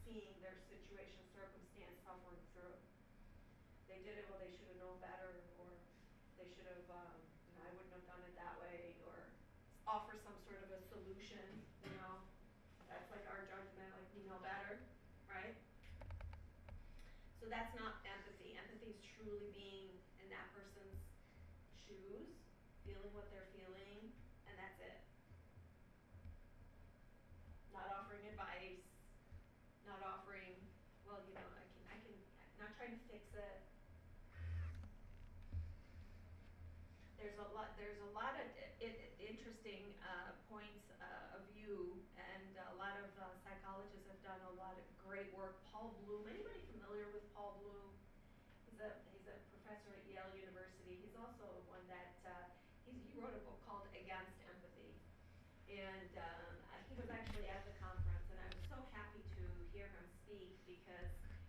seeing their situation, circumstance, suffering through. They did it, well, they should have known better, or they should have, I wouldn't have done it that way, or offer some sort of a solution, That's like our judgment, like we know better, right? So that's not empathy. Empathy is truly being in that person's shoes, feeling what they're feeling, and that's it. Not offering advice, not offering, well, I can, not trying to fix it. There's a lot of interesting points of view, and a lot of psychologists have done a lot of great work. Paul Bloom, anybody familiar with Paul Bloom? He's a professor at Yale University. He's also one that he wrote a book called Against Empathy, and he was actually at the conference, and I was so happy to hear him speak because